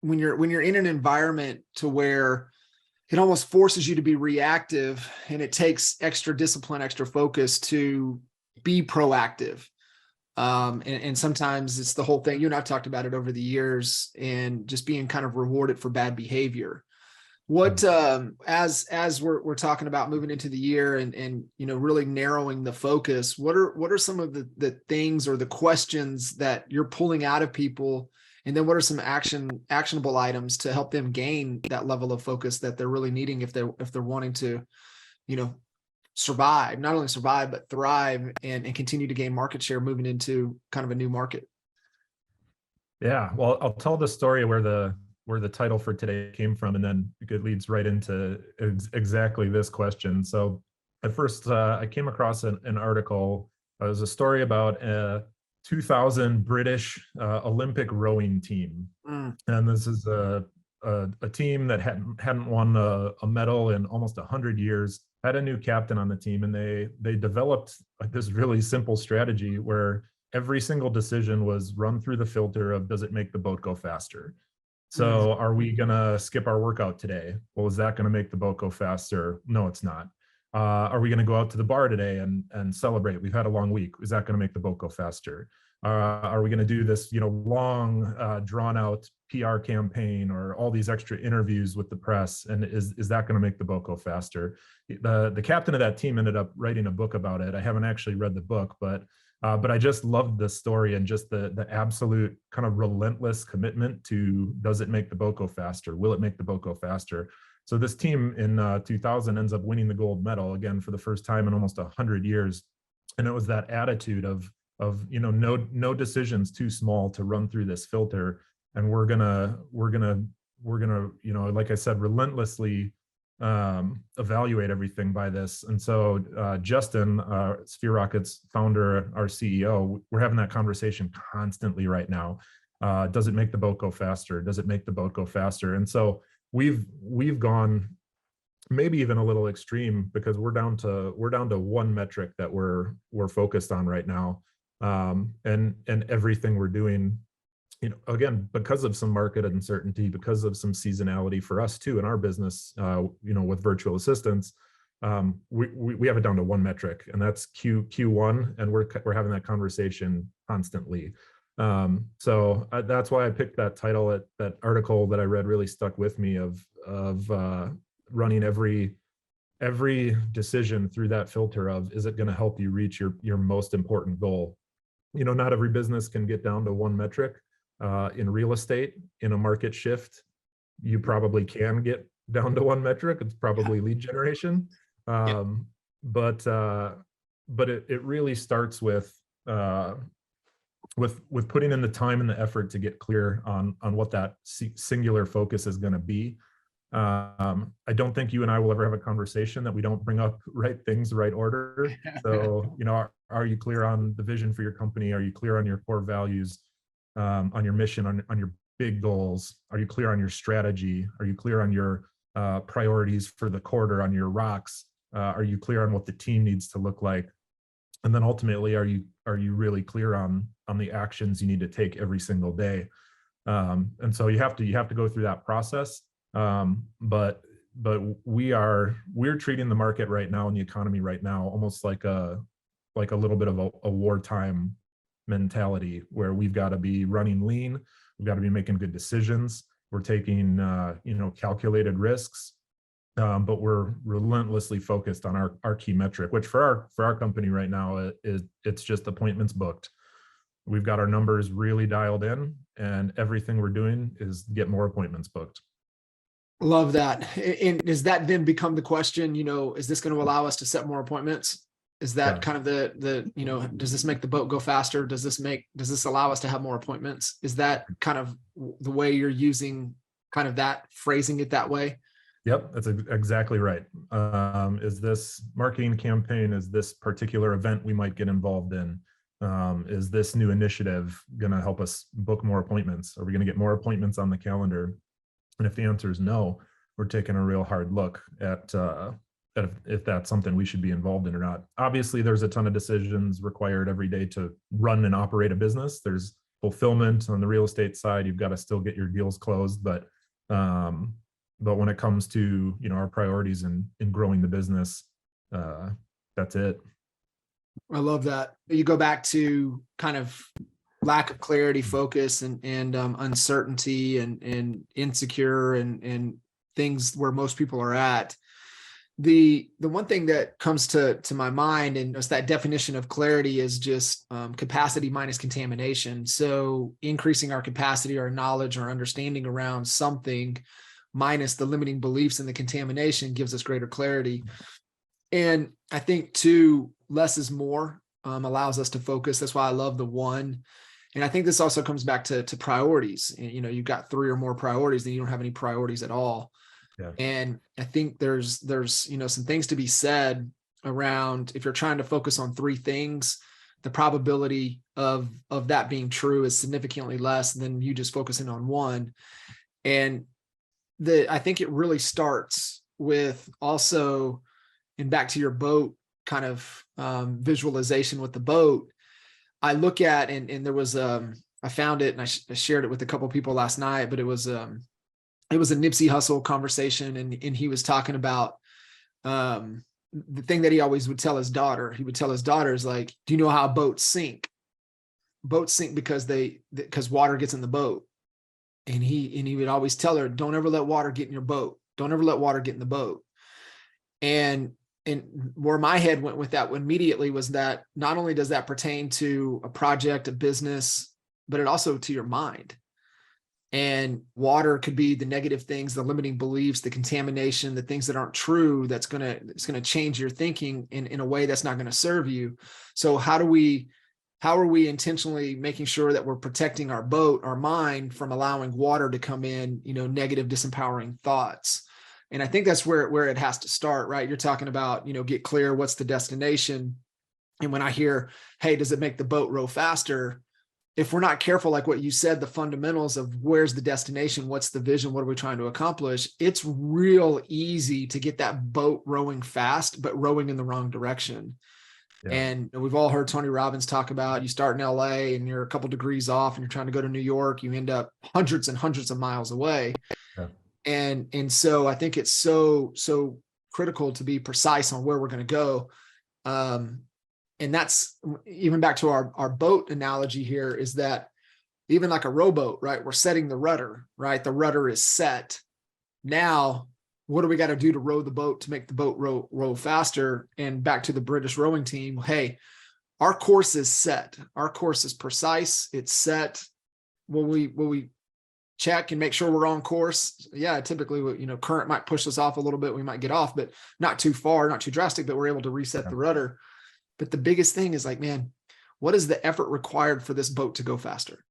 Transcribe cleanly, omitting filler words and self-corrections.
when you're in an environment to where it almost forces you to be reactive, and it takes extra discipline, extra focus to be proactive. And sometimes it's the whole thing. You and I've talked about it over the years, and just being kind of rewarded for bad behavior. What as we're talking about moving into the year and really narrowing the focus, what are some of the things or the questions that you're pulling out of people, and then what are some actionable items to help them gain that level of focus that they're really needing if they're wanting to survive, not only survive but thrive and continue to gain market share moving into kind of a new market? Yeah, well, I'll tell the story where the title for today came from, and then it leads right into exactly this question. So at first, I came across an article. It was a story about a 2000 British Olympic rowing team. And this is a team that hadn't won a medal in almost 100 years, had a new captain on the team, and they developed this really simple strategy where every single decision was run through the filter of, does it make the boat go faster? So are we gonna skip our workout today? Well, is that gonna make the boat go faster? No, it's not. Are we gonna go out to the bar today and celebrate? We've had a long week. Is that gonna make the boat go faster? Are we gonna do this, long drawn out PR campaign or all these extra interviews with the press? And is that gonna make the boat go faster? The captain of that team ended up writing a book about it. I haven't actually read the book, but I just loved the story and just the absolute kind of relentless commitment to, does it make the boat go faster? Will it make the boat go faster? So this team in 2000 ends up winning the gold medal again for the first time in almost 100 years. And it was that attitude of no decisions too small to run through this filter. And we're gonna, like I said, relentlessly evaluate everything by this. And so Justin, Sphere Rocket's founder, our CEO, we're having that conversation constantly right now. Does it make the boat go faster? Does it make the boat go faster? And so we've gone maybe even a little extreme, because we're down to one metric that we're focused on right now. And everything we're doing, again, because of some market uncertainty, because of some seasonality for us too in our business, with virtual assistants, we have it down to one metric, and that's Q1, and we're having that conversation constantly. So that's why I picked that title. That article that I read really stuck with me of running every decision through that filter of, is it going to help you reach your most important goal? Not every business can get down to one metric. In real estate, in a market shift, you probably can get down to one metric. It's probably lead generation. But it really starts with putting in the time and the effort to get clear on what that singular focus is going to be. I don't think you and I will ever have a conversation that we don't bring up right things, right order. So, are you clear on the vision for your company? Are you clear on your core values? On your mission, on your big goals? Are you clear on your strategy? Are you clear on your priorities for the quarter, on your rocks? Are you clear on what the team needs to look like? And then ultimately, are you really clear on the actions you need to take every single day? And so you have to go through that process. But we're treating the market right now and the economy right now almost like a little bit of a wartime mentality, where we've got to be running lean, we've got to be making good decisions, we're taking calculated risks, but we're relentlessly focused on our key metric, which for our company right now it's just appointments booked. We've got our numbers really dialed in, and everything we're doing is get more appointments booked. Love that. And does that then become the question, is this going to allow us to set more appointments? Is that kind of the does this make the boat go faster? Does this allow us to have more appointments? Is that kind of the way you're using kind of that, phrasing it that way? Yep, that's exactly right. Is this marketing campaign, is this particular event we might get involved in, is this new initiative going to help us book more appointments? Are we going to get more appointments on the calendar? And if the answer is no, we're taking a real hard look at if that's something we should be involved in or not. Obviously, there's a ton of decisions required every day to run and operate a business. There's fulfillment on the real estate side. You've got to still get your deals closed, but when it comes to, our priorities in growing the business, that's it. I love that. You go back to kind of lack of clarity, focus, and uncertainty, and insecure, and things where most people are at. The one thing that comes to my mind, and it's that definition of clarity, is just capacity minus contamination. So increasing our capacity, our knowledge, our understanding around something, minus the limiting beliefs and the contamination, gives us greater clarity. And I think too, less is more, allows us to focus. That's why I love the one. And I think this also comes back to priorities. And, you've got 3 or more priorities, then you don't have any priorities at all. Yeah. And I think there's some things to be said around, if you're trying to focus on 3 things, the probability of that being true is significantly less than you just focusing on one. And I think it really starts with also, and back to your boat kind of visualization with the boat. I look at, and there was I found it, and I shared it with a couple of people last night, but it was a Nipsey Hussle conversation, and he was talking about the thing that he always would tell his daughter. He would tell his daughters, like, do you know how boats sink? Boats sink because water gets in the boat. And he would always tell her, don't ever let water get in your boat. Don't ever let water get in the boat. And where my head went with that immediately was that not only does that pertain to a project, a business, but it also to your mind. And water could be the negative things, the limiting beliefs, the contamination, the things that aren't true. It's going to change your thinking in a way that's not going to serve you. So how are we intentionally making sure that we're protecting our boat, our mind, from allowing water to come in, negative, disempowering thoughts? And I think that's where it has to start, right? You're talking about, get clear, what's the destination? And when I hear, hey, does it make the boat row faster? If we're not careful, like what you said, the fundamentals of where's the destination, what's the vision, what are we trying to accomplish? It's real easy to get that boat rowing fast, but rowing in the wrong direction. Yeah. And we've all heard Tony Robbins talk about, you start in LA and you're a couple degrees off and you're trying to go to New York, you end up hundreds and hundreds of miles away. Yeah. And so I think it's so critical to be precise on where we're going to go. And that's even back to our boat analogy here, is that even like a rowboat, right? We're setting the rudder, right? The rudder is set. Now, what do we got to do to row the boat to make the boat row faster? And back to the British rowing team, hey, our course is set. Our course is precise. It's set. Will we check and make sure we're on course? Yeah, typically, current might push us off a little bit. We might get off, but not too far, not too drastic, but we're able to reset the rudder. But the biggest thing is like, man, what is the effort required for this boat to go faster?